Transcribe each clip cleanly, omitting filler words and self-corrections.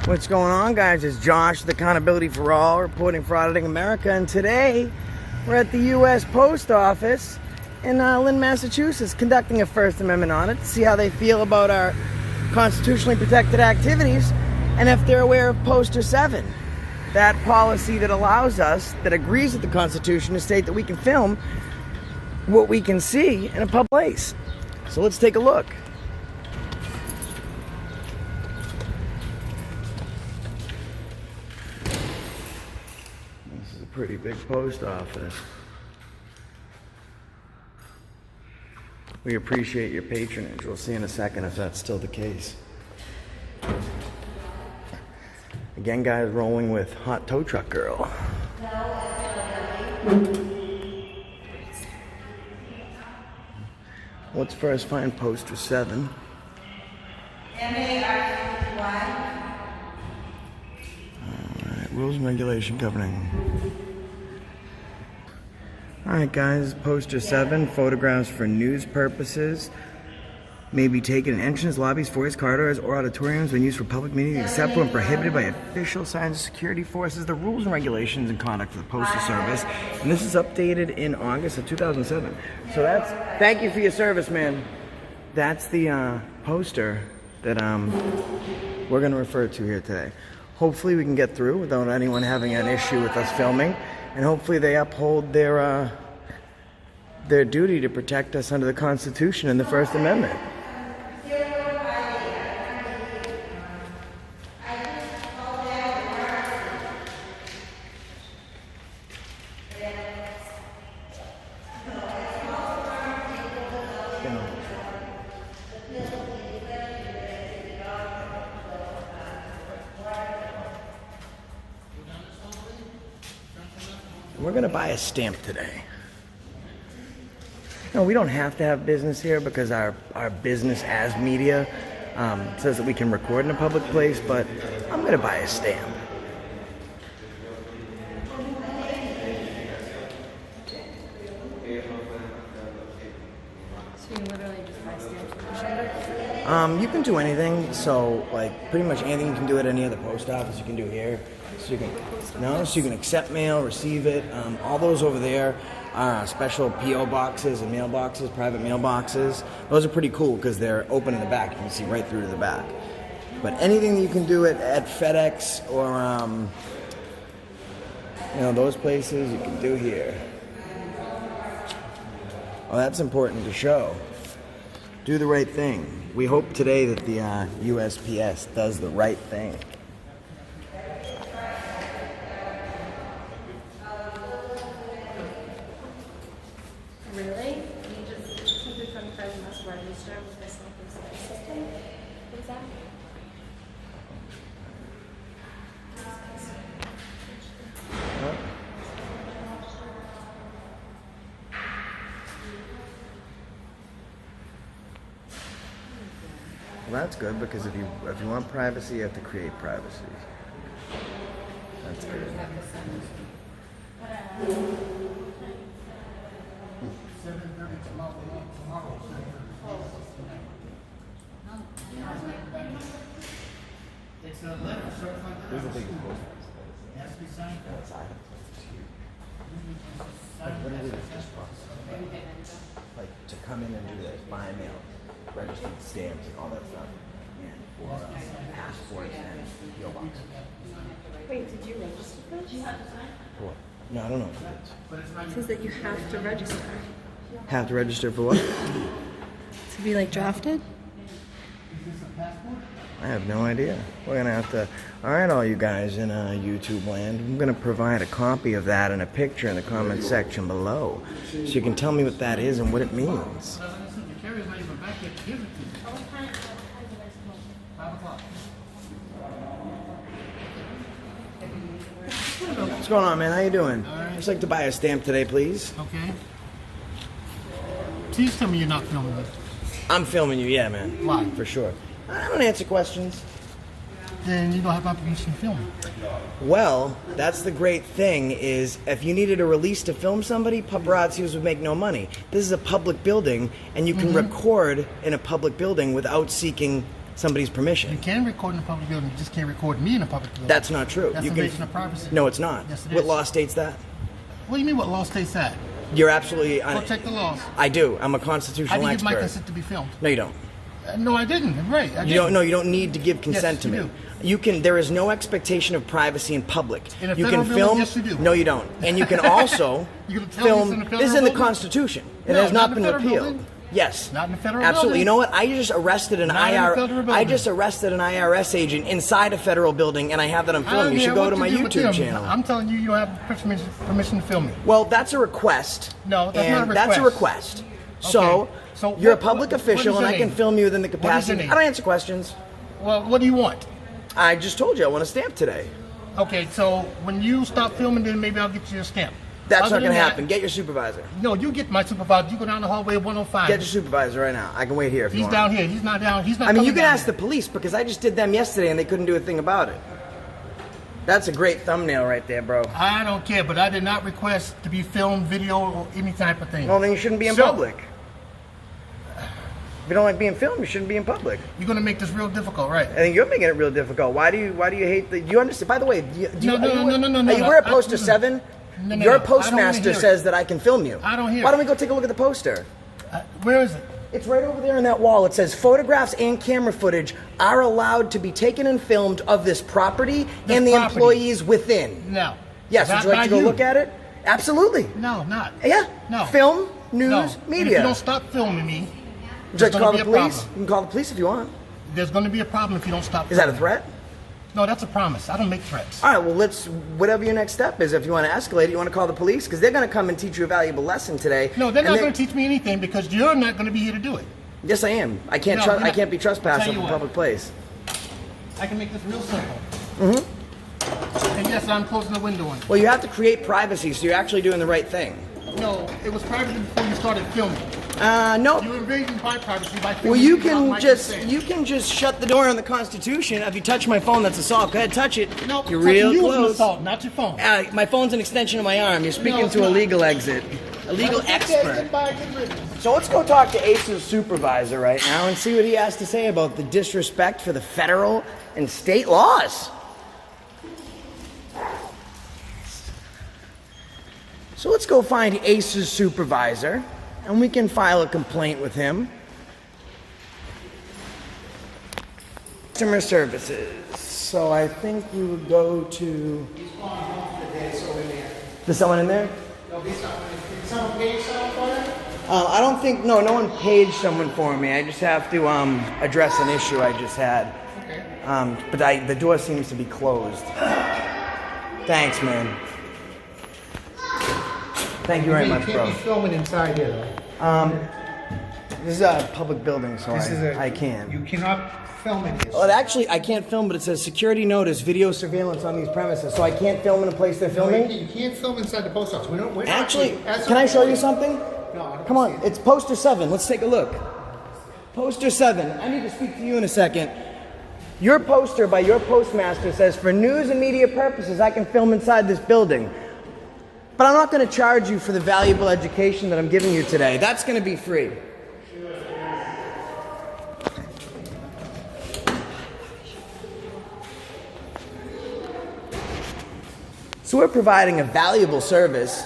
What's going on, guys? It's Josh with Accountability for All, reporting for Auditing America, and today we're at the U.S. Post Office in Lynn, Massachusetts, conducting a First Amendment Audit to see how they feel about our constitutionally protected activities and if they're aware of Poster 7, that policy that allows us, that agrees with the Constitution, to state that we can film what we can see in a public place. So let's take a look. This is a pretty big post office. We appreciate your patronage. We'll see in a second if that's still the case. Again, guys, rolling with Hot Tow Truck Girl. Let's first find Poster 7. Alright, rules and regulation governing. Alright, guys, Poster 7, photographs for news purposes may be taken in entrances, lobbies, foyers, corridors, or auditoriums when used for public meetings, except when prohibited by official signs of security forces. The rules and regulations and conduct of the Postal Service, and this is updated in August of 2007. So that's, thank you for your service, man. That's the poster that we're going to refer to here today. Hopefully we can get through without anyone having an issue with us filming, and hopefully they uphold their duty to protect us under the Constitution and the First Amendment. We're gonna buy a stamp today. No, we don't have to have business here because our business as media says that we can record in a public place, but I'm gonna buy a stamp. So you literally just buy stamps? You can do anything, so like pretty much anything you can do at any other post office you can do here. So you can accept mail, receive it. All those over there are special PO boxes and mailboxes, private mailboxes. Those are pretty cool because they're open in the back. You can see right through to the back. But anything that you can do at FedEx or those places you can do here. Well, that's important to show. Do the right thing. We hope today that the USPS does the right thing. Really? You just simply confirm you must register with this system? What's that? Well, that's good because if you want privacy, you have to create privacy. That's good. It's a letter certified. There's a big post. It has to be signed. Outside. Like, what is it? Just like to come in and do this, buy mail, registered stamps, and all that stuff, and for passports and PO boxes. Wait, did you register for this? For what? No, I don't know what it It says that you have to register. is. Have to register for what? To be like drafted? I have no idea. We're gonna have to. All right, all you guys in YouTube land, I'm gonna provide a copy of that and a picture in the comment section below, so you can tell me what that is and what it means. What's going on, man? How you doing? right. Just like to buy a stamp today, please. Okay. Please tell me you're not filming this. I'm filming you, yeah, man. Why? For sure. I don't answer questions. Then you don't have obligation to film. Well, that's the great thing is if you needed a release to film somebody, paparazzis would make no money. This is a public building, and you can record in a public building without seeking somebody's permission. You can record in a public building, you just can't record me in a public building. That's not true. That's You invasion of privacy. No, it's not. Yes, it What is. law states that? What do you mean what law states that? You're absolutely... Go check the laws. I do. I'm a I constitutional didn't give my expert. consent to be filmed. No, you don't. No, I didn't. Right. I You didn't. don't. No, you don't need to give consent Yes, to you me. do. You can. There is no expectation of privacy in public. In a you federal can building, film. yes, you do. No, you don't. And you can also You gonna tell me film. it's in a federal This is in the building? Constitution. It No, has not not in been a federal repealed. building. Yes. Not in a federal Absolutely. building. You know what? I just arrested an Not in a federal building. I just arrested an IRS agent inside a federal building, and I have that on I film. don't You should care go what to my do with YouTube them. channel. I'm telling you, you don't have permission to film me. Well, that's a request. No, that's and not a That's a request. request. So, So you're what- a public what is official, your and I can name? film you within the What is capacity. your name? I don't answer questions. Well, what do you want? I just told you I want a stamp today. Okay, so when you stop filming, then maybe I'll get you a stamp. That's Other not going than to that- happen. Get your supervisor. No, you get my supervisor. You go down the hallway of 105. Get your supervisor right now. I can wait here if you He's want. down here. He's not down. He's not. I mean, you coming can down ask the here. police because I just did them yesterday and they couldn't do a thing about it. That's a great thumbnail right there, bro. I don't care, but I did not request to be filmed, video, or any type of thing. Well, then you shouldn't be in So- public. If you don't like being filmed, you shouldn't be in public. You're gonna make this real difficult, right? I think you're making it real difficult. Why do you hate the? Do you understand? By the way, do you, No, are you, no, are you aware of I- Poster listen. 7? No, Your I don't wanna postmaster hear it. says that I can film you. I don't hear Why don't it. we go take a look at the poster? Where is it? It's right over there on that wall. It says photographs and camera footage are allowed to be taken and filmed of this property This and the property. employees within. No. Yes, Not would you like by to go you. look at it? Absolutely. No, not. Yeah. No. Film, news, No. And if media. you don't stop filming me, Would you there's like to gonna call be the a police? problem. You can call the police if you want. There's gonna be a problem if you don't stop. Is that a filming. threat? No, that's a promise. I don't make threats. All right, well, whatever your next step is, if you want to escalate it, you want to call the police? Because they're going to come and teach you a valuable lesson today. No, they're And not going to teach me anything because you're not going to be here to do it. Yes, I am. I can't, No, you're I not. can't be trespassed Tell in you a what. public place. I can make this real simple. Mm-hmm. And yes, I'm closing the window on it. Well, you have to create privacy, so you're actually doing the right thing. No, it was privacy before you started filming. No. You invaded my privacy by filming. Well, you without can my just consent. shut the door on the Constitution. If you touch my phone, that's assault. Go ahead, touch it. No, you're touching real you is an close. assault, not your phone. My phone's an extension of my arm. You're speaking it's to a not. legal exit, a legal Okay, expert. goodbye, get rid of it. So let's go talk to Ace's supervisor right now and see what he has to say about the disrespect for the federal and state laws. So let's go find Ace's supervisor and we can file a complaint with him. Customer services. So I think we would go to... There's someone in there? I don't think, no one paged someone for me. I just have to address an issue I just had. Okay. But the door seems to be closed. Thanks, man. Thank you very much, You bro. can't be filming inside here, though. This is a public building, so I can't. You cannot film in here. Well, actually, I can't film, but it says security notice, video surveillance on these premises, so I can't film in a place they're filming? You can't film inside the post office. We're not Actually, as can a- I show you something? No, I don't Come on, see it. it's poster 7. Let's take a look. Poster 7. I need to speak to you in a second. Your poster by your postmaster says, for news and media purposes, I can film inside this building. But I'm not going to charge you for the valuable education that I'm giving you today. That's going to be free. So we're providing a valuable service.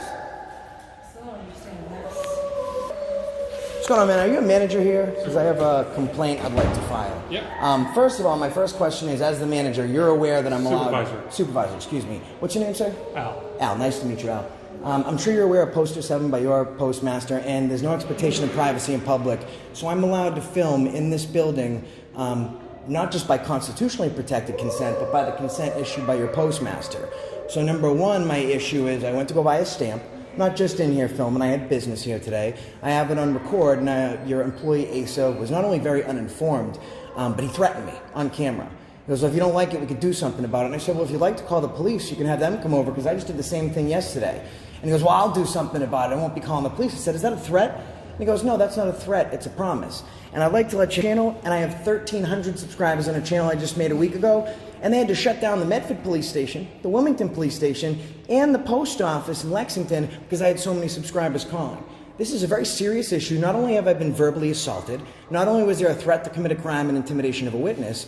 What's going on, man? Are you a manager here? Because I have a complaint I'd like to file. Yep. First of all, my first question is, as the manager, you're aware that I'm allowed... Supervisor. Supervisor, excuse me. What's your name, sir? Al. Al, nice to meet you, Al. I'm sure you're aware of Poster 7 by your postmaster, and there's no expectation of privacy in public, so I'm allowed to film in this building, not just by constitutionally protected consent, but by the consent issued by your postmaster. So number one, my issue is I went to go buy a stamp, not just in here filming, I had business here today. I have it on record, and your employee Asa was not only very uninformed, but he threatened me on camera. He goes, well, if you don't like it, we could do something about it. And I said, well, if you'd like to call the police, you can have them come over, because I just did the same thing yesterday. And he goes, well, I'll do something about it. I won't be calling the police. I said, is that a threat? And he goes, no, that's not a threat. It's a promise. And I'd like to let you channel, and I have 1,300 subscribers on a channel I just made a week ago, and they had to shut down the Medford police station, the Wilmington police station, and the post office in Lexington because I had so many subscribers calling. this is a very serious issue. Not only have I been verbally assaulted, not only was there a threat to commit a crime and intimidation of a witness,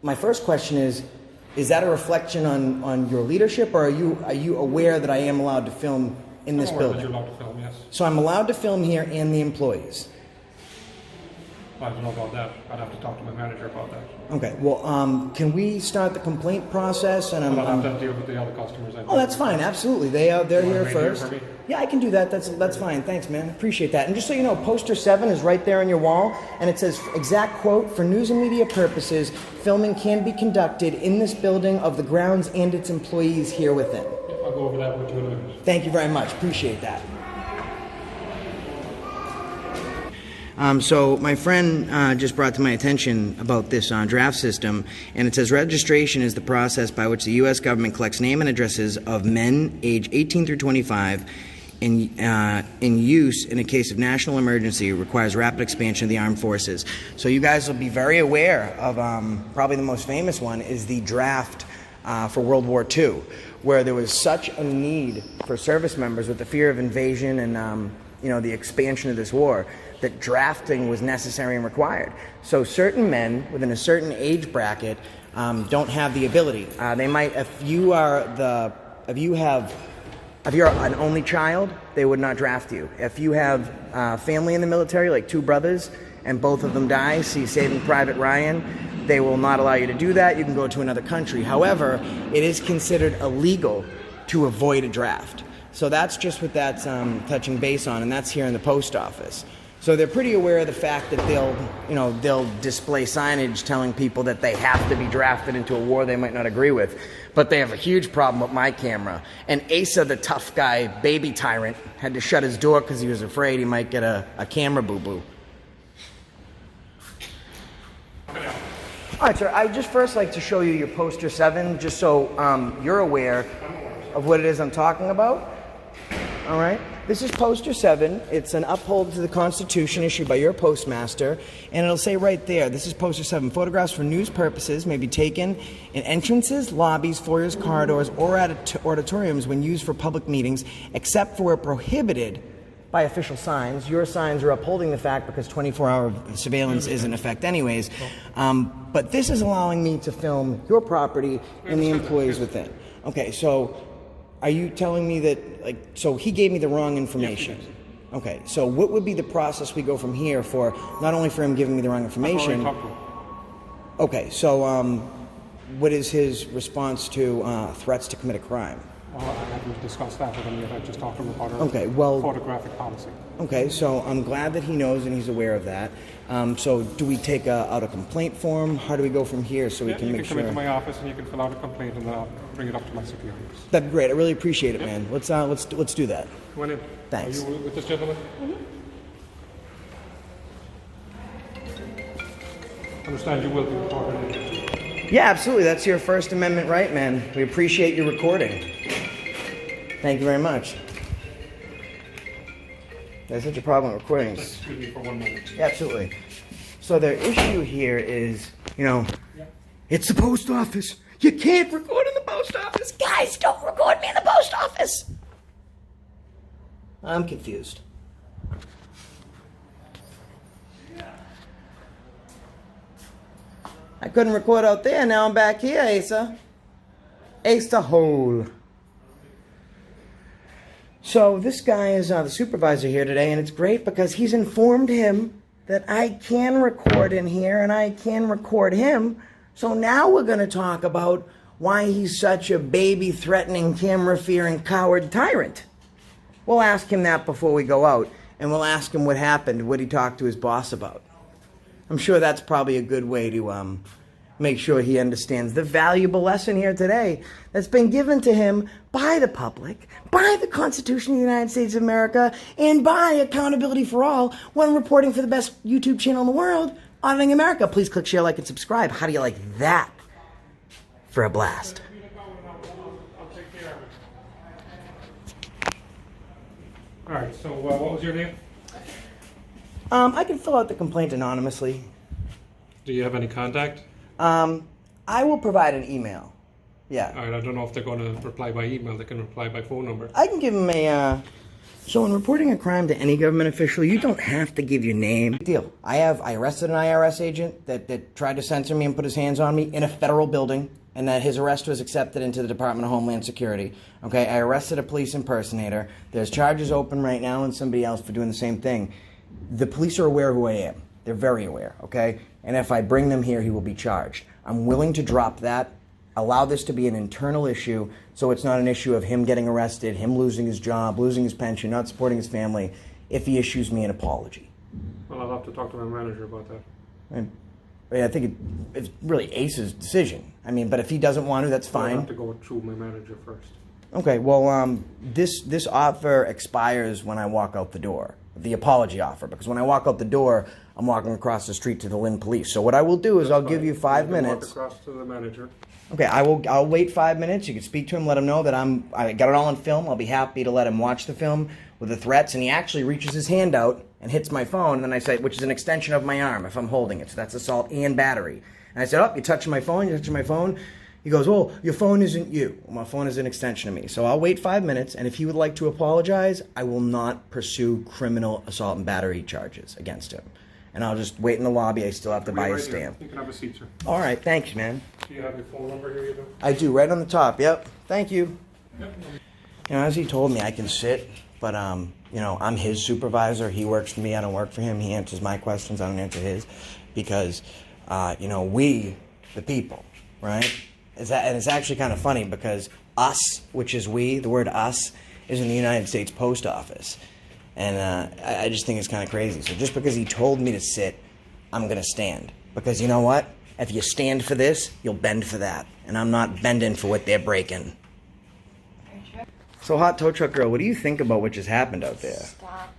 my first question is that a reflection on your leadership, or are you aware that I am allowed to film in this building? You're allowed to film, yes. So I'm allowed to film here and the employees. I don't know about that. I'd have to talk to my manager about that. Okay, well, can we start the complaint process? And I'll have to deal with the other customers. Oh, that's fine. Absolutely, they're here wait here first. for me? Yeah, I can do that. That's fine. Thanks, man. Appreciate that. And just so you know, poster 7 is right there on your wall, and it says exact quote: "For news and media purposes, filming can be conducted in this building, of the grounds, and its employees here within." I'll go over that with you in a minute. Thank you very much. Appreciate that. So my friend just brought to my attention about this draft system, and it says registration is the process by which the U.S. government collects name and addresses of men age 18 through 25 in use in a case of national emergency, requires rapid expansion of the armed forces. So you guys will be very aware of probably the most famous one is the draft for World War II, where there was such a need for service members with the fear of invasion and the expansion of this war, that drafting was necessary and required. So certain men within a certain age bracket don't have the ability. They might, if you're an only child, they would not draft you. If you have family in the military, like 2 brothers, and both of them die, see Saving Private Ryan, they will not allow you to do that. You can go to another country. However, it is considered illegal to avoid a draft. So that's just what that's touching base on, and that's here in the post office. So they're pretty aware of the fact that they'll display signage telling people that they have to be drafted into a war they might not agree with. But they have a huge problem with my camera. And Asa, the tough guy, baby tyrant, had to shut his door because he was afraid he might get a camera boo-boo. All right, sir, I'd just first like to show you your poster 7, just so you're aware of what it is I'm talking about. All right? This is poster 7. It's an uphold to the Constitution issued by your postmaster, and it'll say right there, this is poster 7. Photographs for news purposes may be taken in entrances, lobbies, foyers, corridors, or at auditoriums when used for public meetings, except for where prohibited by official signs. Your signs are upholding the fact because 24-hour surveillance is in effect anyways. But this is allowing me to film your property and the employees within. Okay, so are you telling me that, so he gave me the wrong information? Yes, okay, so what would be the process we go from here for, not only for him giving me the wrong information? I've already talked to him. Okay, so what is his response to threats to commit a crime? I haven't discussed that with him yet. I just talked to him about our photographic policy. Okay, so I'm glad that he knows and he's aware of that. So do we take out a complaint form? How do we go from here so we can make sure? You can come into my office and you can fill out a complaint, and then I'll bring it up to my superiors. That'd be great. I really appreciate it, man. Let's do that. Come on in. Thanks. Are you with this gentleman? Understand you will be recorded. Yeah, absolutely. That's your First Amendment right, man. We appreciate your recording. Thank you very much. There's such a problem with recordings. Excuse me for 1 moment. Yeah, absolutely. So the issue here is, it's the post office. You can't record in the post office. Guys, don't record me in the post office. I'm confused. I couldn't record out there. Now I'm back here, Asa. Asa Hole. So this guy is the supervisor here today, and it's great because he's informed him that I can record in here and I can record him. So now we're going to talk about why he's such a baby-threatening, camera-fearing, coward tyrant. We'll ask him that before we go out, and we'll ask him what happened, what he talked to his boss about. I'm sure that's probably a good way to make sure he understands the valuable lesson here today that's been given to him by the public, by the Constitution of the United States of America, and by Accountability for All when reporting for the best YouTube channel in the world, Auditing America. Please click share, like, and subscribe. How do you like that for a blast? All right, so what was your name? I can fill out the complaint anonymously. Do you have any contact? I will provide an email. Yeah. All right, I don't know if they're going to reply by email. They can reply by phone number. I can give him a, So in reporting a crime to any government official, you don't have to give your name. Deal. I arrested an IRS agent that tried to censor me and put his hands on me in a federal building, and that his arrest was accepted into the Department of Homeland Security. Okay, I arrested a police impersonator. There's charges open right now and somebody else for doing the same thing. The police are aware who I am. They're very aware, okay? And if I bring them here, he will be charged. I'm willing to drop that, allow this to be an internal issue, so it's not an issue of him getting arrested, him losing his job, losing his pension, not supporting his family, if he issues me an apology. Well, I'll have to talk to my manager about that. I think it's really Ace's decision. I mean, but if he doesn't want to, that's fine. I'll have to go through my manager first. Okay, well, this offer expires when I walk out the door. The apology offer, because when I walk out the door, I'm walking across the street to the Lynn police. So what I will do is I'll give you 5 minutes. Walk across to the manager. Okay, I'll wait 5 minutes. You can speak to him, let him know that I got it all on film. I'll be happy to let him watch the film with the threats. And he actually reaches his hand out and hits my phone, and then I say, which is an extension of my arm if I'm holding it. So that's assault and battery. And I said, oh, you're touching my phone, you're touching my phone. He goes, well, your phone isn't you. Well, my phone is an extension of me. So I'll wait 5 minutes, and if he would like to apologize, I will not pursue criminal assault and battery charges against him. And I'll just wait in the lobby. I still have to buy a stamp. You can have a seat, sir. All right, thanks, man. Do you have your phone number here, either? I do, right on the top. Yep, thank you. Yep. You know, as he told me, I can sit, but, you know, I'm his supervisor. He works for me. I don't work for him. He answers my questions. I don't answer his. Because, you know, we, the people, right? And it's actually kind of funny because us, which is we, the word us, is in the United States Post Office. And I just think it's kind of crazy. So just because he told me to sit, I'm going to stand. Because you know what? If you stand for this, you'll bend for that. And I'm not bending for what they're breaking. So, Hot Tow Truck Girl, what do you think about what just happened out there? Stop.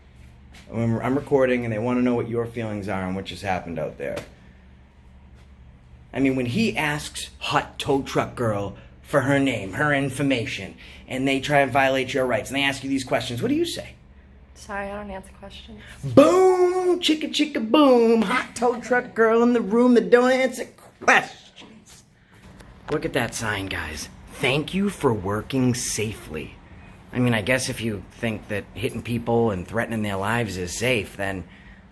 I'm recording, and they want to know what your feelings are on what just happened out there. I mean, when he asks Hot Tow Truck Girl for her name, her information, and they try and violate your rights, and they ask you these questions, what do you say? Sorry, I don't answer questions. Boom! Chicka chicka boom! Hot Tow Truck Girl in the room that don't answer questions. Look at that sign, guys. Thank you for working safely. I mean, I guess if you think that hitting people and threatening their lives is safe, then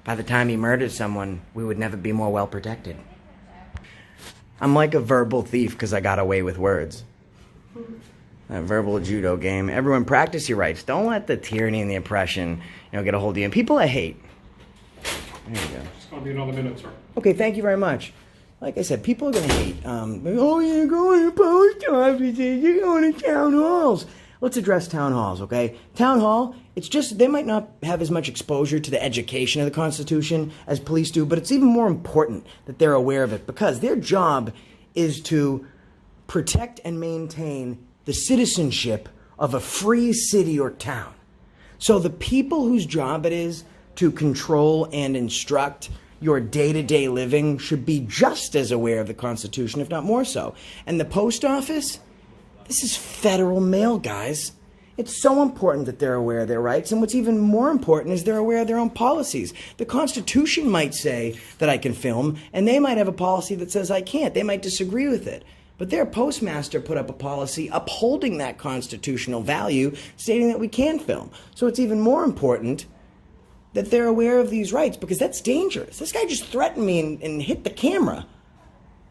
by the time he murders someone, we would never be more well protected. I'm like a verbal thief because I got away with words. That verbal judo game. Everyone practice your rights. Don't let the tyranny and the oppression, get a hold of you. And people I hate. There you go. It's going to be another minute, sir. Okay, thank you very much. Like I said, people are going to hate. Oh, you're going to post offices. You're going to town halls. Let's address town halls, okay? Town hall, it's just, they might not have as much exposure to the education of the Constitution as police do, but it's even more important that they're aware of it because their job is to protect and maintain the citizenship of a free city or town. So the people whose job it is to control and instruct your day-to-day living should be just as aware of the Constitution, if not more so. And the post office, this is federal mail, guys. It's so important that they're aware of their rights, and what's even more important is they're aware of their own policies. The Constitution might say that I can film, and they might have a policy that says I can't. They might disagree with it. But their postmaster put up a policy upholding that constitutional value, stating that we can film. So it's even more important that they're aware of these rights, because that's dangerous. This guy just threatened me and hit the camera.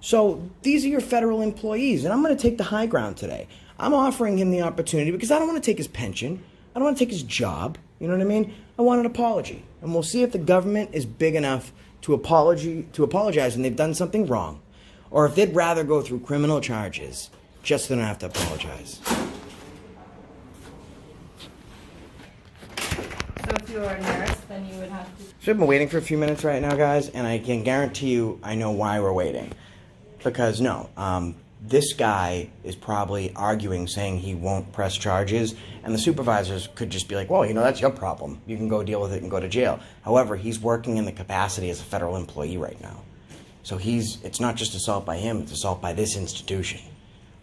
So these are your federal employees, and I'm going to take the high ground today. I'm offering him the opportunity because I don't want to take his pension. I don't want to take his job. You know what I mean? I want an apology. And we'll see if the government is big enough to apologize when they've done something wrong. Or if they'd rather go through criminal charges just so they don't have to apologize. So if you were a nurse, then you would have to... So I've been waiting for a few minutes right now, guys, and I can guarantee you I know why we're waiting. Because, this guy is probably arguing, saying he won't press charges, and the supervisors could just be like, well, that's your problem. You can go deal with it and go to jail. However, he's working in the capacity as a federal employee right now. So it's not just assault by him, it's assault by this institution.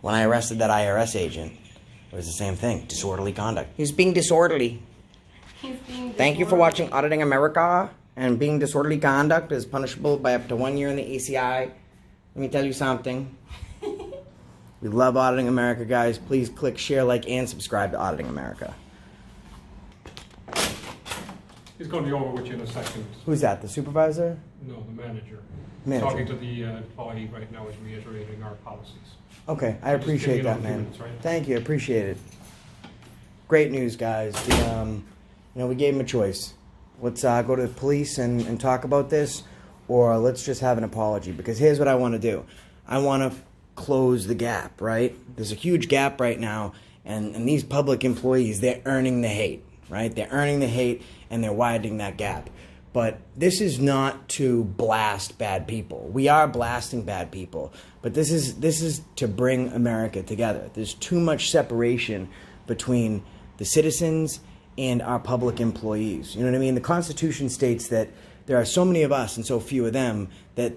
When I arrested that IRS agent, it was the same thing, disorderly conduct. He's being disorderly. Thank you for watching Auditing America, and being disorderly conduct is punishable by up to 1 year in the ACI. Let me tell you something. We love Auditing America, guys. Please click share, like, and subscribe to Auditing America. He's going to be over with you in a second. Who's that? The supervisor? No, the manager. Manager. Talking to the employee right now is reiterating our policies. Okay, I Just give appreciate me that, another few man. minutes, right? Thank you, I appreciate it. Great news, guys. We gave him a choice. Let's go to the police and talk about this, or let's just have an apology. Because here's what I want to do. I want to close the gap, right? There's a huge gap right now, and these public employees, they're earning the hate, right? They're earning the hate, and they're widening that gap. But this is not to blast bad people. We are blasting bad people, but this is to bring America together. There's too much separation between the citizens and our public employees. You know what I mean? The Constitution states that there are so many of us and so few of them that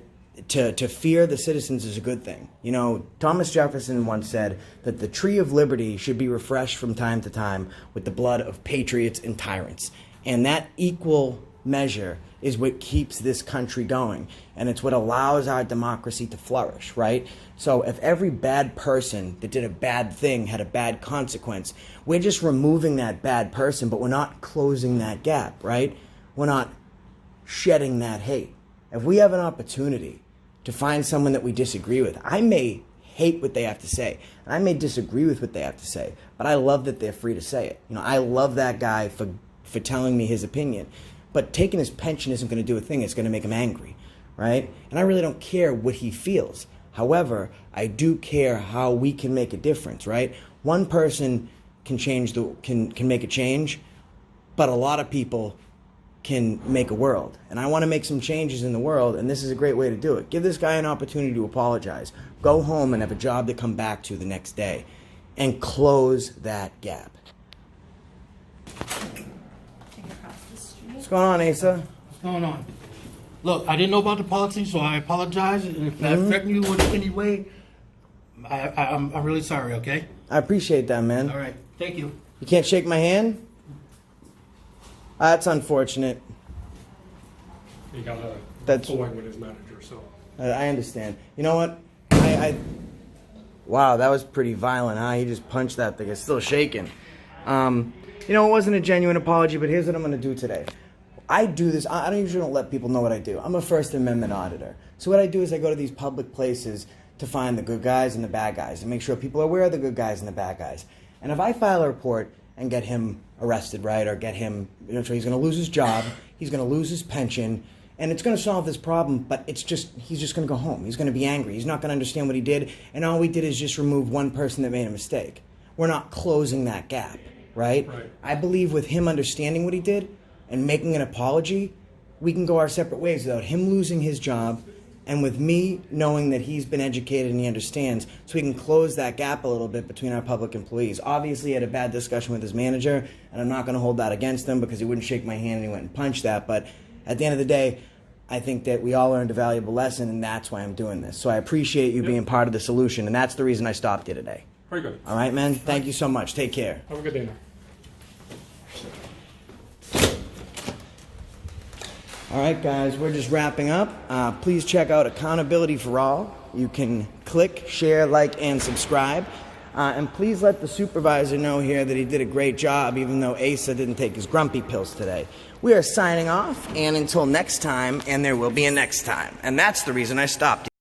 to fear the citizens is a good thing. You know, Thomas Jefferson once said that the tree of liberty should be refreshed from time to time with the blood of patriots and tyrants. And that equal measure is what keeps this country going, and it's what allows our democracy to flourish, right? So if every bad person that did a bad thing had a bad consequence, we're just removing that bad person, but we're not closing that gap, right? We're not shedding that hate. If we have an opportunity to find someone that we disagree with, I may hate what they have to say, and I may disagree with what they have to say, but I love that they're free to say it. You know, I love that guy for telling me his opinion. But taking his pension isn't going to do a thing. It's going to make him angry, right? And I really don't care what he feels. However, I do care how we can make a difference, right? One person can make a change, but a lot of people can make a world. And I want to make some changes in the world, and this is a great way to do it. Give this guy an opportunity to apologize. Go home and have a job to come back to the next day, and close that gap. What's going on, Asa? What's going on? Look, I didn't know about the policy, so I apologize. And if that threatened you in any way, I'm really sorry, okay? I appreciate that, man. All right. Thank you. You can't shake my hand? That's unfortunate. He got a That's- point with his manager, so. I understand. You know what? Wow, that was pretty violent, huh? He just punched that thing. It's still shaking. You know, it wasn't a genuine apology, but here's what I'm going to do today. I do this. I usually don't let people know what I do. I'm a First Amendment auditor. So what I do is I go to these public places to find the good guys and the bad guys and make sure people are aware of the good guys and the bad guys. And if I file a report and get him arrested, right, or get him, so he's going to lose his job, he's going to lose his pension, and it's going to solve this problem, but he's just going to go home. He's going to be angry. He's not going to understand what he did, and all we did is just remove one person that made a mistake. We're not closing that gap, right? I believe with him understanding what he did and making an apology, we can go our separate ways without him losing his job, and with me knowing that he's been educated and he understands, so we can close that gap a little bit between our public employees. Obviously, he had a bad discussion with his manager, and I'm not going to hold that against him because he wouldn't shake my hand and he went and punched that. But at the end of the day, I think that we all learned a valuable lesson, and that's why I'm doing this. So I appreciate you being part of the solution, and that's the reason I stopped you today. Very good. All right, man? Thank you so much. Take care. Have a good day now. All right, guys, we're just wrapping up. Please check out Accountability for All. You can click, share, like, and subscribe. And please let the supervisor know here that he did a great job, even though Asa didn't take his grumpy pills today. We are signing off, and until next time, and there will be a next time. And that's the reason I stopped you.